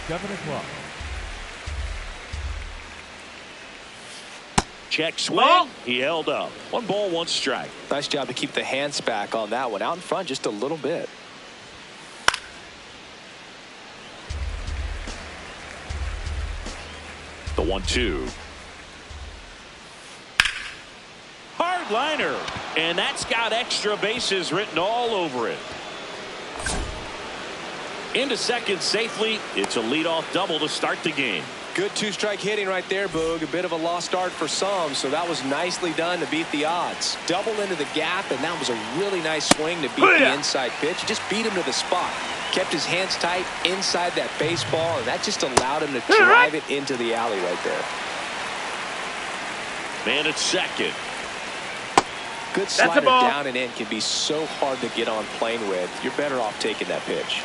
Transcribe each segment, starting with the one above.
7 o'clock. Check swing. He held up. 1 ball, 1 strike. Nice job to keep the hands back on that one. Out in front just a little bit. The 1-2. Hard liner. And that's got extra bases written all over it. Into second safely. It's a leadoff double to start the game. Good 2-strike hitting right there, Boog. A bit of a lost start for some, so that was nicely done to beat the odds. Double into the gap, and that was a really nice swing to beat the inside pitch. Just beat him to the spot. Kept his hands tight inside that baseball, and that just allowed him to drive it into the alley right there. Man at second. Good slider down and in can be so hard to get on plane with. You're better off taking that pitch.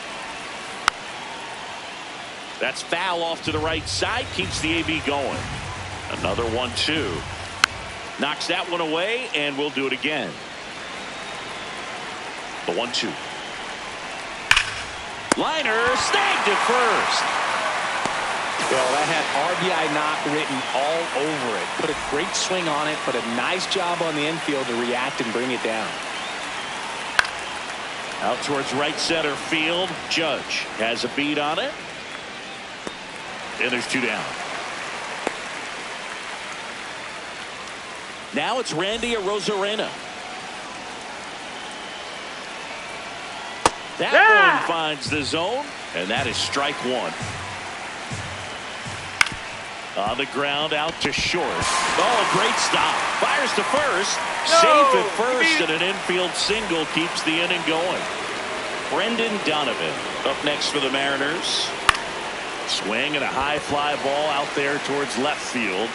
That's foul off to the right side. Keeps the AB going. Another 1-2. Knocks that one away, and we'll do it again. The 1-2. Liner snagged at first. Well, that had RBI knock written all over it. Put a great swing on it. Put a nice job on the infield to react and bring it down. Out towards right center field. Judge has a beat on it. And there's 2 down. Now it's Randy Arozarena. That one finds the zone, and that is strike 1. On the ground, out to short. Oh, great stop. Fires to first. Safe at first, and an infield single keeps the inning going. Brendan Donovan up next for the Mariners. Swing and a high fly ball out there towards left field.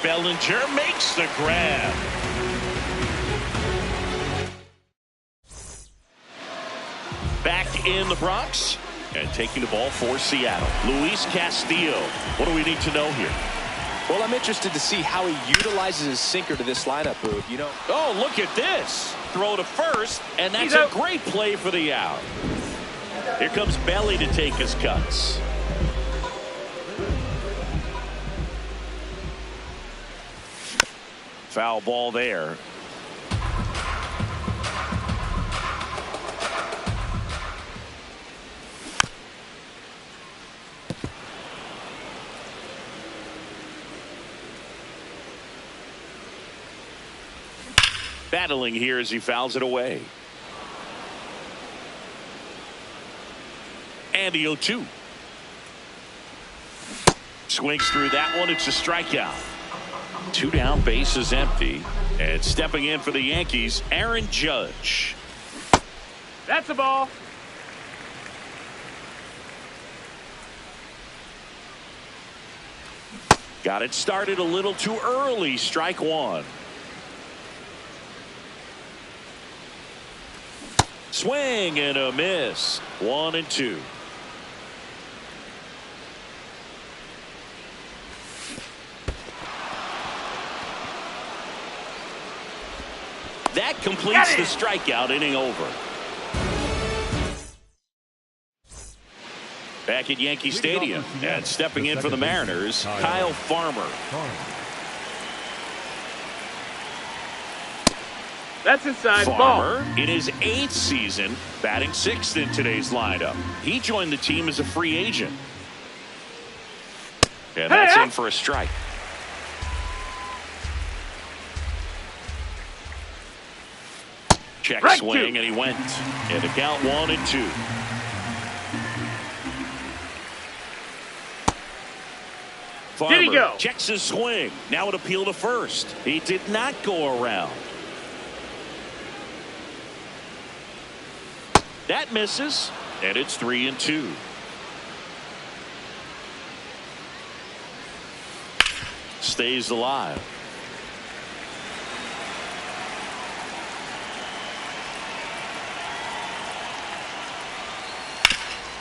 Bellinger makes the grab. Back in the Bronx and taking the ball for Seattle, Luis Castillo. What do we need to know here? Well, I'm interested to see how he utilizes his sinker to this lineup, Boog. You know. Oh, look at this. Throw to first, and that's a great play for the out. Here comes Belly to take his cuts. Foul ball there. Battling here as he fouls it away. And the 0-2. Swings through that one. It's a strikeout. 2 down, base is empty. And stepping in for the Yankees, Aaron Judge. That's a ball. Got it started a little too early. Strike 1. Swing and a miss. 1-2. That completes the strikeout. Inning over. Back at Yankee Stadium and stepping in for the Mariners, Kyle Farmer. That's inside. Farmer in his 8th season, batting 6th in today's lineup. He joined the team as a free agent. And that's in for a strike. Check swing, and he went. And the count 1-2. Farmer did he go? Checks his swing. Now an appeal to first. He did not go around. That misses, and it's 3-2. Stays alive.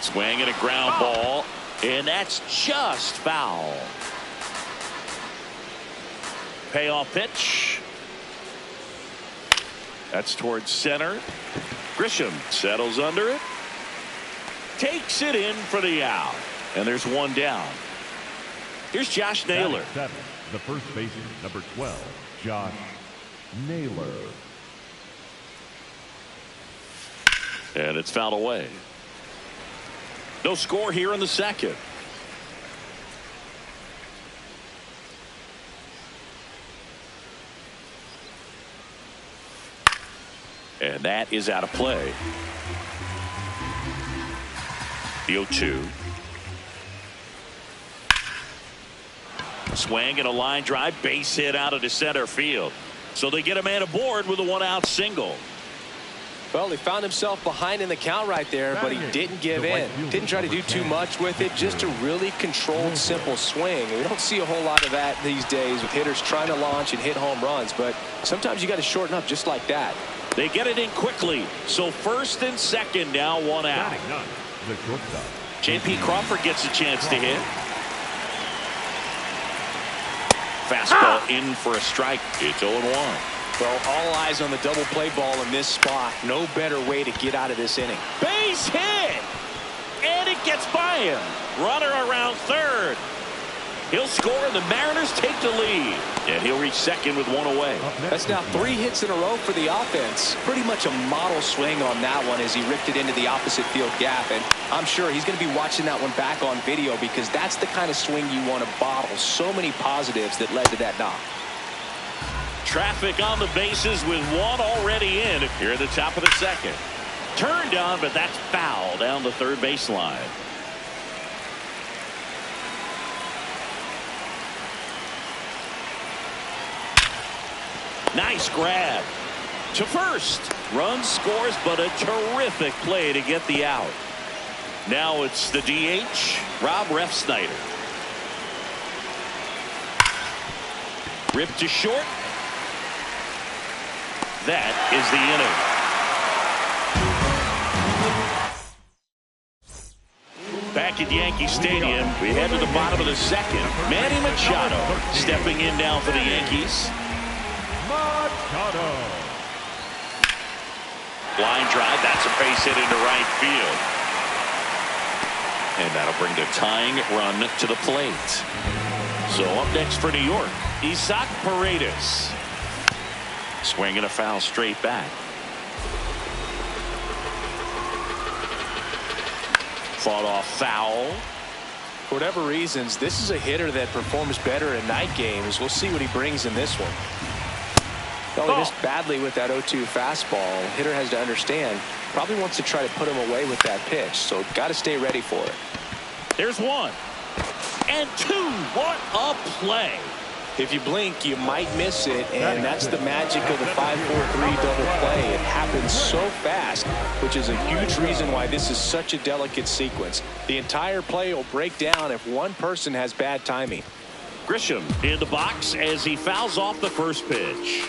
Swing and a ground ball, and that's just foul. Payoff pitch. That's towards center. Grisham settles under it. Takes it in for the out. And there's one down. Here's Josh Naylor. The first baseman, number 12, Josh Naylor. And it's fouled away. No score here in the second. And that is out of play. The 0-2. Swing and a line drive, base hit out into center field. So they get a man aboard with a one-out single. Well, he found himself behind in the count right there, but he didn't give in. Didn't try to do too much with it, just a really controlled, simple swing. We don't see a whole lot of that these days with hitters trying to launch and hit home runs, but sometimes you got to shorten up just like that. They get it in quickly, so first and second now, one out. J.P. Crawford gets a chance to hit. Fastball in for a strike. It's 0-1. Well, all eyes on the double play ball in this spot. No better way to get out of this inning. Base hit! And it gets by him. Runner around third. He'll score, and the Mariners take the lead. And he'll reach second with one away. That's now 3 hits in a row for the offense. Pretty much a model swing on that one as he ripped it into the opposite field gap. And I'm sure he's going to be watching that one back on video because that's the kind of swing you want to bottle. So many positives that led to that knock. Traffic on the bases with one already in here at the top of the second. Turned on, but that's foul down the third baseline. Nice grab to first. Run scores, but a terrific play to get the out. Now it's the DH, Rob Refsnyder. Ripped to short. That is the inning. Back at Yankee Stadium, we head to the bottom of the second. Manny Machado stepping in now for the Yankees. Machado. Line drive, that's a base hit into right field. And that'll bring the tying run to the plate. So up next for New York, Isaac Paredes. Swinging a foul straight back. Fought off foul. For whatever reasons, this is a hitter that performs better in night games. We'll see what he brings in this one. Well, he missed badly with that 0-2 fastball. The hitter has to understand, probably wants to try to put him away with that pitch, so got to stay ready for it. There's one. And two. What a play. If you blink, you might miss it, and that's the magic of the 5-4-3 double play. It happens so fast, which is a huge reason why this is such a delicate sequence. The entire play will break down if one person has bad timing. Grisham in the box as he fouls off the first pitch.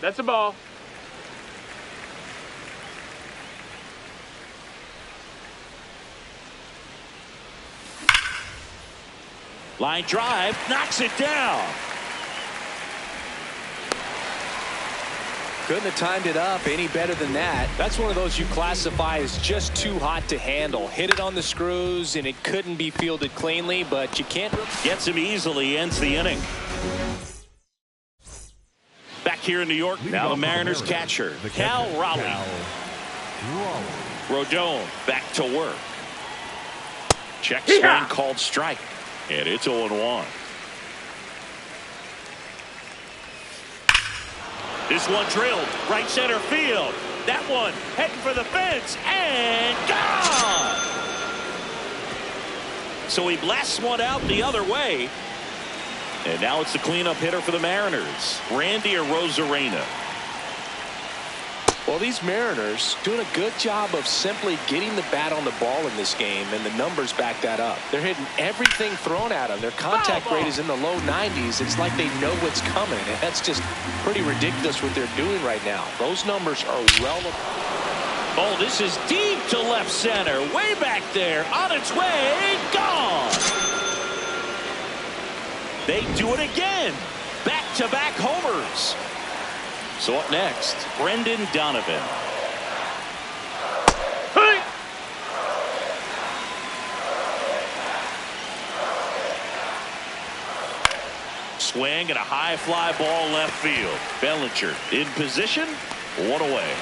That's a ball. Line drive, knocks it down. Couldn't have timed it up any better than that. That's one of those you classify as just too hot to handle. Hit it on the screws, and it couldn't be fielded cleanly, but you can't. Gets him easily, ends the inning. Back here in New York, now the Mariners catcher, Cal Raleigh. Rodon back to work. Check swing called strike. And it's 0-1. This one drilled right center field. That one heading for the fence and gone. So he blasts one out the other way. And now it's the cleanup hitter for the Mariners, Randy Arozarena. Well, these Mariners doing a good job of simply getting the bat on the ball in this game, and the numbers back that up. They're hitting everything thrown at them. Their contact rate is in the low 90s. It's like they know what's coming, and that's just pretty ridiculous what they're doing right now. Those numbers are well. Oh, this is deep to left center, way back there, on its way, gone. They do it again. Back-to-back homers. So up next, Brendan Donovan. swing and a high fly ball left field. Bellinger in position. One away.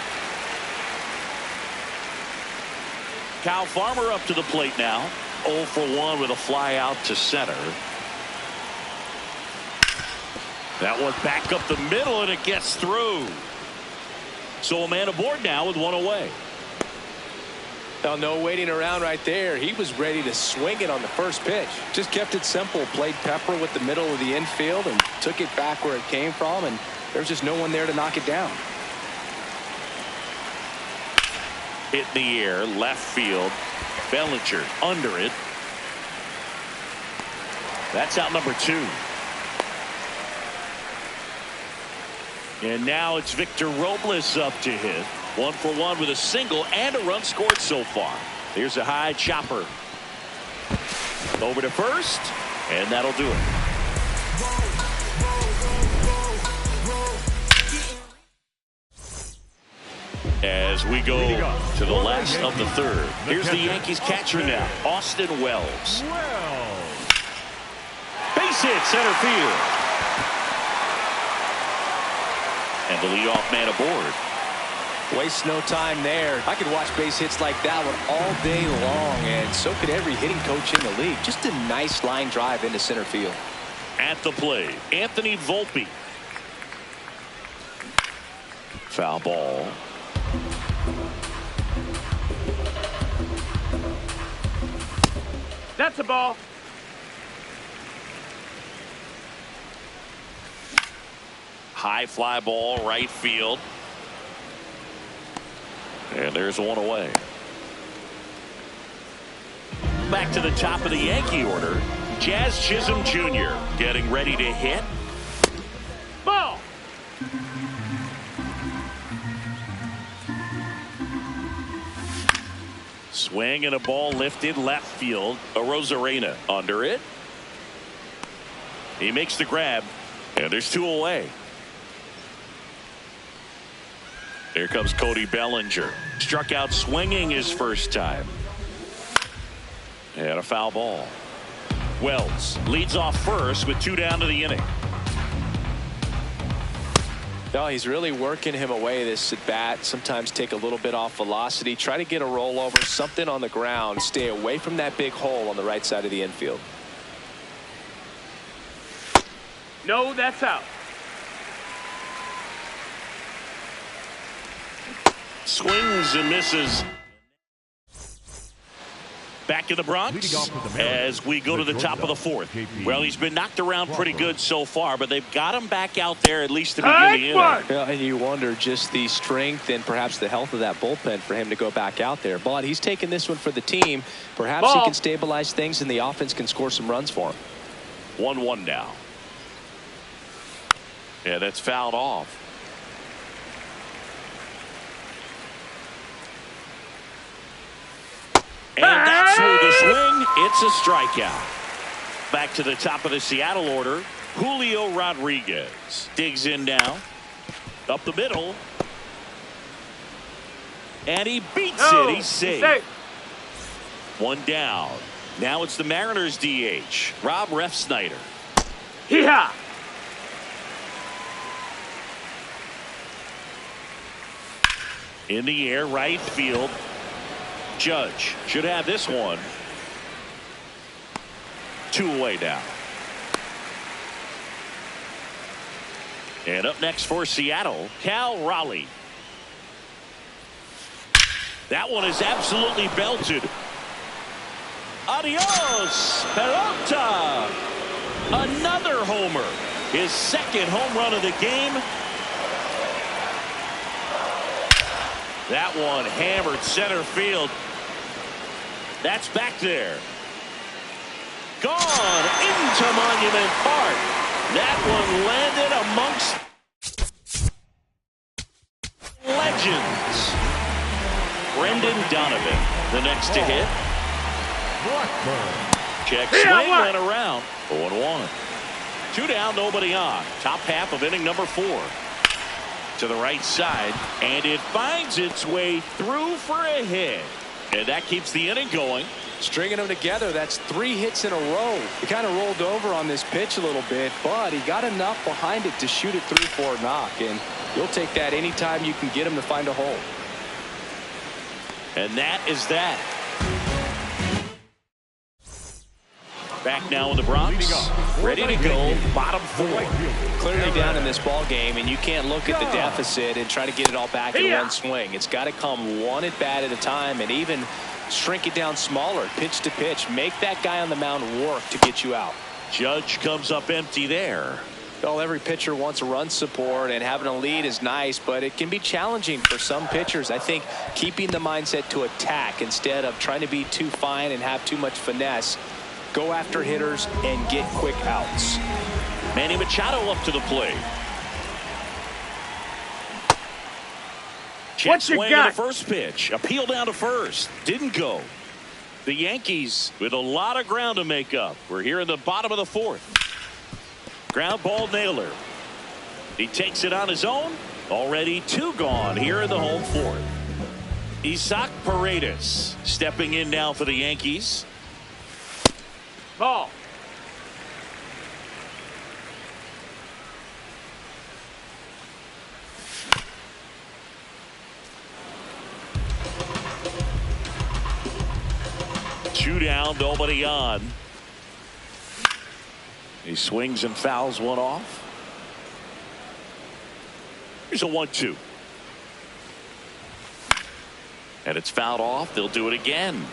Kyle Farmer up to the plate now. 0 for 1 with a fly out to center. That one back up the middle, and it gets through. So a man aboard now with one away. Now, no waiting around right there. He was ready to swing it on the first pitch. Just kept it simple. Played pepper with the middle of the infield and took it back where it came from, and there's just no one there to knock it down. Hit in the air, left field. Bellinger under it. That's out number 2. And now it's Victor Robles up to hit. 1 for 1 with a single and a run scored so far. Here's a high chopper. Over to first, and that'll do it. As we go to the last of the third. Here's the Yankees catcher now, Austin Wells. Base hit center field. And the leadoff man aboard. Waste no time there. I could watch base hits like that one all day long, and so could every hitting coach in the league. Just a nice line drive into center field. At the plate, Anthony Volpe. Foul ball. That's a ball. High fly ball, right field. And there's one away. Back to the top of the Yankee order. Jazz Chisholm Jr. getting ready to hit. Ball. Swing and a ball lifted left field. Arozarena under it. He makes the grab. And there's 2 away. Here comes Cody Bellinger. Struck out swinging his first time. And a foul ball. Wells leads off first with 2 down to the inning. No, he's really working him away this at bat. Sometimes take a little bit off velocity. Try to get a rollover, something on the ground. Stay away from that big hole on the right side of the infield. No, that's out. Swings and misses. Back in the Bronx as we go to the top of the 4th. Well, he's been knocked around pretty good so far, but they've got him back out there at least to begin the inning. Yeah, and you wonder just the strength and perhaps the health of that bullpen for him to go back out there. But he's taking this one for the team. Perhaps he can stabilize things and the offense can score some runs for him. 1-1 now. Yeah, that's fouled off. And that's through the swing. It's a strikeout. Back to the top of the Seattle order. Julio Rodriguez digs in now. Up the middle. And he beats it. He's safe. 1 down. Now it's the Mariners DH, Rob Refsnyder. Hee-haw. In the air, right field. Judge should have this one. 2 away now. And up next for Seattle, Cal Raleigh. That one is absolutely belted. Adios, pelota. Another homer. His 2nd home run of the game. That one hammered center field. That's back there. Gone into Monument Park. That one landed amongst legends. Brendan Donovan, the next to hit. Check swing, went around. 0-1. 2 down, nobody on. Top half of inning number 4. To the right side, and it finds its way through for a hit. And that keeps the inning going. Stringing them together, that's 3 hits in a row. He kind of rolled over on this pitch a little bit, but he got enough behind it to shoot it through for a knock, and you'll take that anytime you can get him to find a hole. And that is that. Back now in the Bronx, ready to go, bottom 4. Clearly down in this ball game, and you can't look at the deficit and try to get it all back in one swing. It's got to come one at bat at a time, and even shrink it down smaller, pitch to pitch. Make that guy on the mound work to get you out. Judge comes up empty there. Well, every pitcher wants a run support, and having a lead is nice, but it can be challenging for some pitchers. I think keeping the mindset to attack instead of trying to be too fine and have too much finesse. Go after hitters and get quick outs. Manny Machado up to the plate. What you swing got? on the first pitch. Appeal down to first. Didn't go. The Yankees with a lot of ground to make up. We're here in the bottom of the 4th. Ground ball Naylor. He takes it on his own. Already 2 gone here in the home 4th. Isaac Paredes stepping in now for the Yankees. Ball. Two down, nobody on. He swings and fouls one off. Here's a 1-2. And it's fouled off. They'll do it again.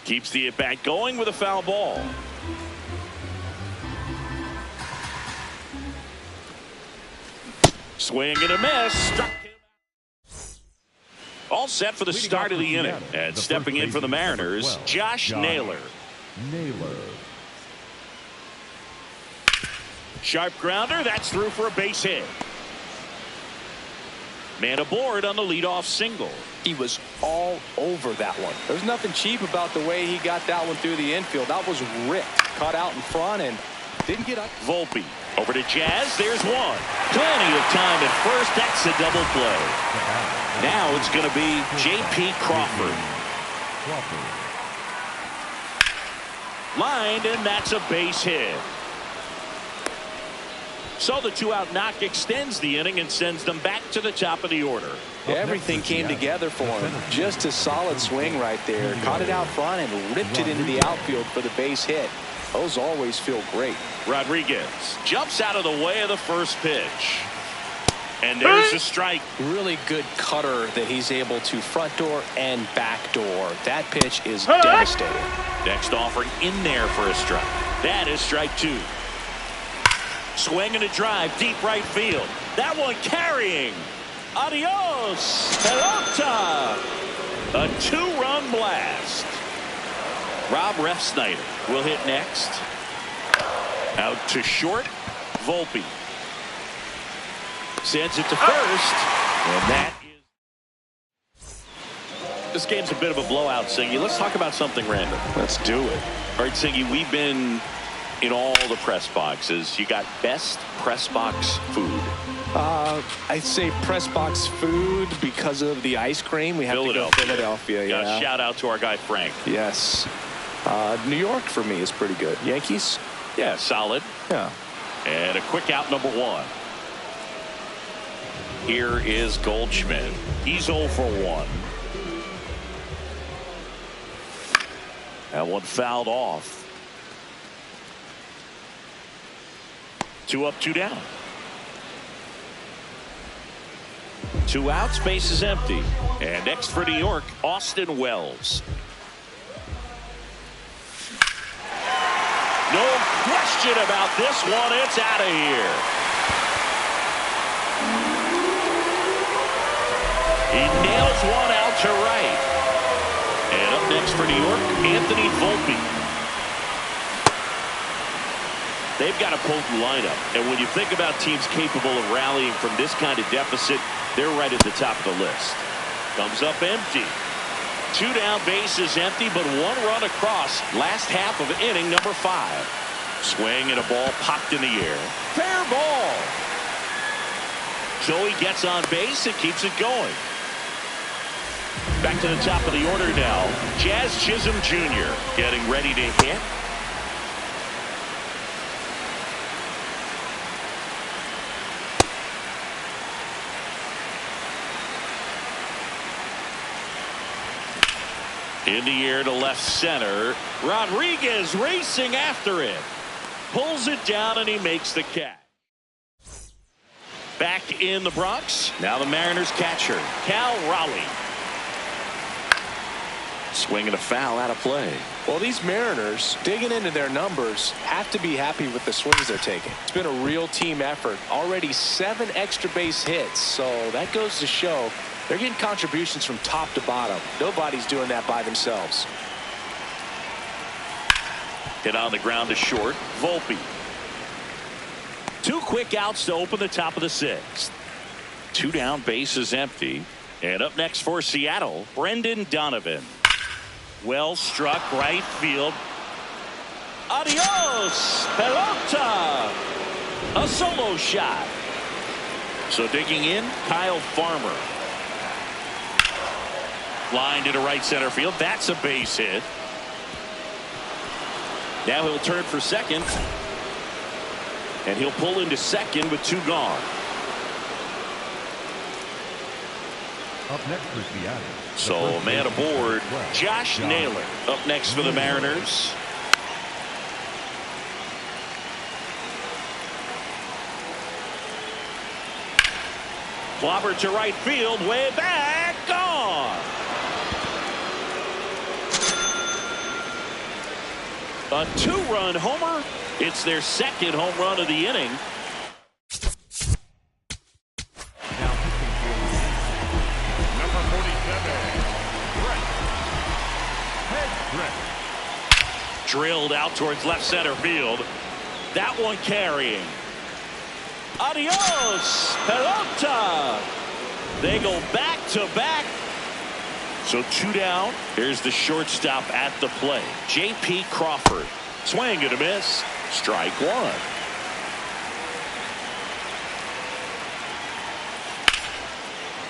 Keeps the at-bat going with a foul ball. Swing and a miss. Struck him. All set for the start of the inning. And stepping in for the Mariners, Josh Naylor. Sharp grounder. That's through for a base hit. Man aboard on the leadoff single. He was all over that one. There's nothing cheap about the way he got that one through the infield. That was ripped. Caught out in front and didn't get up. Volpe over to Jazz. There's one. Plenty of time at first. That's a double play. Now it's going to be J.P. Crawford. Lined, and that's a base hit. So the 2-out knock extends the inning and sends them back to the top of the order. Everything came together for him. Just a solid swing right there. Caught it out front and ripped it into the outfield for the base hit. Those always feel great. Rodriguez jumps out of the way of the first pitch. And there's a strike. Really good cutter that he's able to front door and back door. That pitch is devastating. Next offering in there for a strike. That is strike 2. Swing and a drive, deep right field. That one carrying. Adios, pelota. A 2-run blast. Rob Refsnyder will hit next. Out to short, Volpe. Sends it to first. And that is... This game's a bit of a blowout, Singy. Let's talk about something random. Let's do it. All right, Singy, we've been in all the press boxes. You got best press box food. I'd say press box food because of the ice cream. We have to go Philadelphia. Yeah. Shout out to our guy Frank. Yes. New York for me is pretty good. Yankees? Yeah, solid. Yeah. And a quick out, number 1. Here is Goldschmidt. He's 0 for 1. That one fouled off. 2 up, 2 down. 2 outs, base is empty. And next for New York, Austin Wells. No question about this one. It's out of here. He nails one out to right. And up next for New York, Anthony Volpe. They've got a potent lineup. And when you think about teams capable of rallying from this kind of deficit, they're right at the top of the list. Comes up empty. 2 down, base is empty, but 1 run across. Last half of inning number 5. Swing and a ball popped in the air. Fair ball. Joey gets on base and keeps it going. Back to the top of the order now. Jazz Chisholm Jr. getting ready to hit. In the air to left center. Rodriguez racing after it. Pulls it down and he makes the catch. Back in the Bronx. Now the Mariners catcher, Cal Raleigh. Swinging a foul out of play. Well, these Mariners, digging into their numbers, have to be happy with the swings they're taking. It's been a real team effort. Already 7 extra base hits, so that goes to show they're getting contributions from top to bottom. Nobody's doing that by themselves. Hit on the ground to short. Volpe. 2 quick outs to open the top of the 6th. 2 down, bases empty. And up next for Seattle, Brendan Donovan. Well struck right field. Adios, pelota. A solo shot. So digging in, Kyle Farmer. Line to right center field. That's a base hit. Now he'll turn for second. And he'll pull into second with 2 gone. Up next for Seattle. So a man aboard, Josh Naylor. Up next for the Mariners. Clobber to right field, way back, gone. A 2-run homer. It's their 2nd home run of the inning. Now pitching for number 47, Brett. Drilled out towards left center field. That one carrying. Adios, pelota. They go back to back. So 2 down. Here's the shortstop at the plate, J.P. Crawford. Swing and a miss. Strike 1.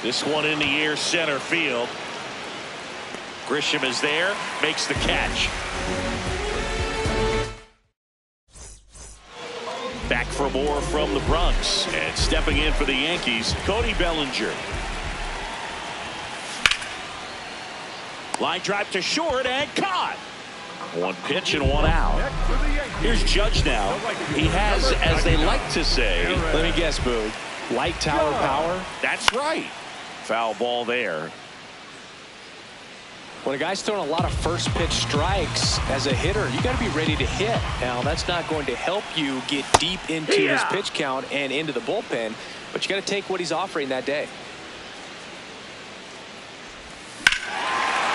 This one in the air center field. Grisham is there, makes the catch. Back for more from the Bronx, and stepping in for the Yankees, Cody Bellinger. Line drive to short and caught. 1 pitch and 1 out. Here's Judge now. He has, as they like to say, let me guess, Boog, light tower power? That's right. Foul ball there. When a guy's throwing a lot of first pitch strikes as a hitter, you got to be ready to hit. Now, that's not going to help you get deep into his pitch count and into the bullpen, but you got to take what he's offering that day.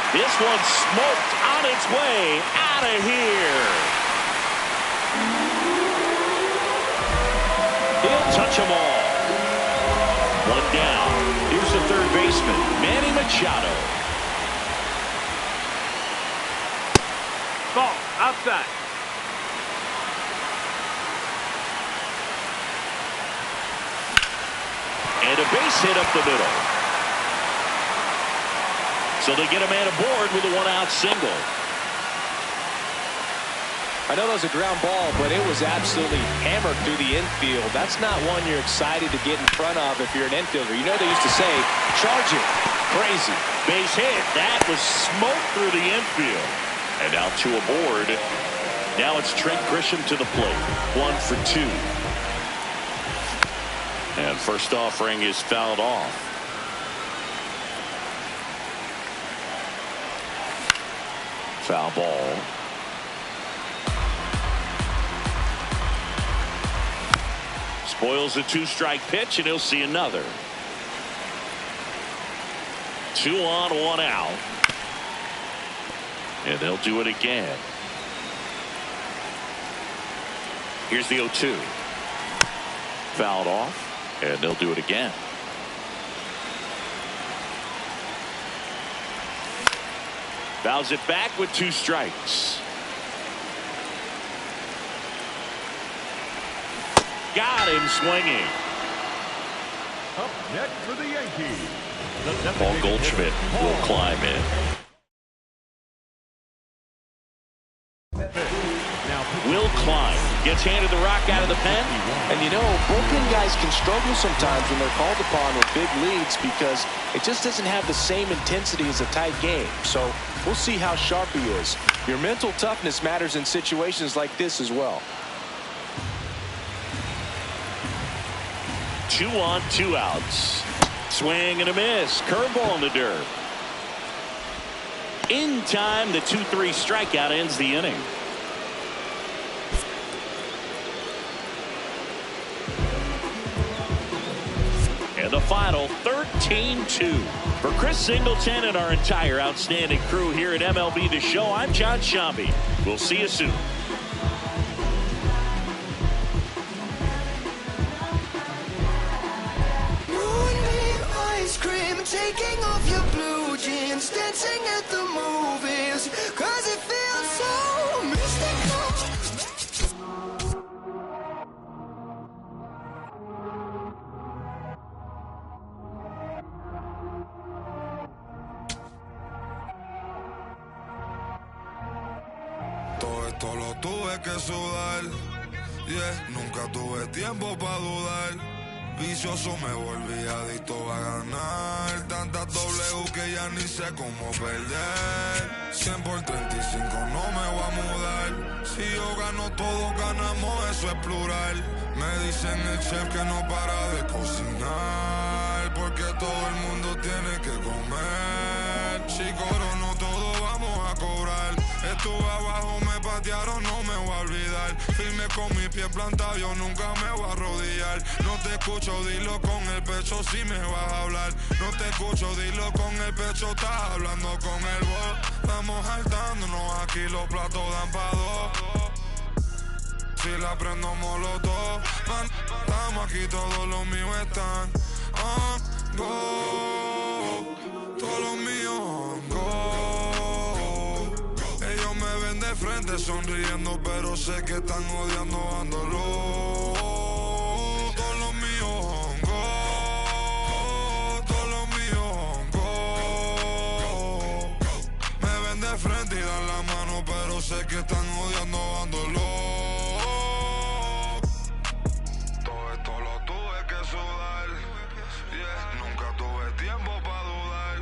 This one smoked on its way out of here. He'll touch them all. 1 down. Here's the third baseman, Manny Machado. Ball, outside. And a base hit up the middle. So they get a man aboard with a 1-out single. I know that was a ground ball, but it was absolutely hammered through the infield. That's not one you're excited to get in front of if you're an infielder. You know they used to say, charge it. Crazy. Base hit. That was smoked through the infield. And now 2 aboard. Now it's Trent Grisham to the plate. 1 for 2. And first offering is fouled off. Foul ball. Spoils a 2-strike pitch, and he'll see another. 2 on, 1 out. And they'll do it again. Here's the 0-2. Fouled off, and they'll do it again. Fouls it back with 2 strikes. Got him swinging. Up next for the Yankees, the Paul designated Goldschmidt hitter, will Paul. climb in. Will Klein gets handed the rock out of the pen. And you know, bullpen guys can struggle sometimes when they're called upon with big leads because it just doesn't have the same intensity as a tight game. So we'll see how sharp he is. Your mental toughness matters in situations like this as well. 2 on, 2 outs. Swing and a miss. Curveball in the dirt. In time, the 2-3 strikeout ends the inning. And the final 13-2. For Chris Singleton and our entire outstanding crew here at MLB The Show, I'm John Shambi. We'll see you soon. Moonbeam ice cream, taking off your blue jeans, dancing at the movies, 'cause it feels so mystical. Todo esto lo tuve que sudar, yeah, nunca tuve tiempo para dudar. Vicioso me volví adicto a ganar. Tantas W que ya ni sé cómo perder. 100 por 35 no me voy a mudar. Si yo gano, todos ganamos, eso es plural. Me dicen el chef que no para de cocinar, porque todo el mundo tiene que comer. Si corono todo vamos a cobrar. Estuve abajo, me patearon, no me voy a olvidar. Firme con mi pie plantado, yo nunca me voy a arrodillar. No te escucho, dilo con el pecho si me vas a hablar. No te escucho, dilo con el pecho, estás hablando con el voz. Estamos saltándonos aquí, los platos dan pa' dos. Si la prendo molotov, estamos aquí, todos los míos están on go. Todos los míos on go. Ellos me ven de frente sonriendo, pero sé que están odiando, ándolo. Todos los míos on go. Todos los míos on go. Me ven de frente y dan la mano, pero sé que están odiando, ándolo. Todo esto lo tuve que sudar, yeah, nunca tuve tiempo para dudar.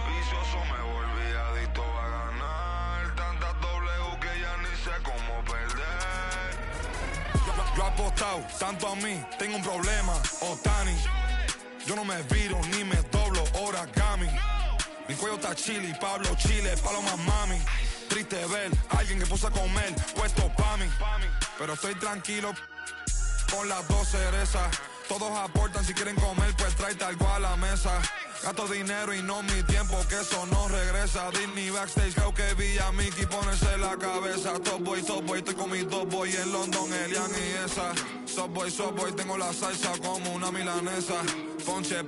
Vicioso me volví adicto a ganar. Tantas W que ya ni sé cómo perder. Yo he apostado tanto a mí, tengo un problema, Otani. Yo no me viro ni me doblo, origami. Mi cuello está chili, Pablo Chile, paloma mami. Triste ver a alguien que puso a comer, puesto pa' mí. Pero estoy tranquilo con las 2 cerezas. Todos aportan, si quieren comer, pues tráete algo a la mesa. Gasto dinero y no mi tiempo, que eso no regresa. Disney backstage, creo que vi a Mickey ponerse la cabeza. Top boy, estoy con mis dos boy en London, Elian y esa. Top boy, tengo la salsa como una milanesa. Ponche,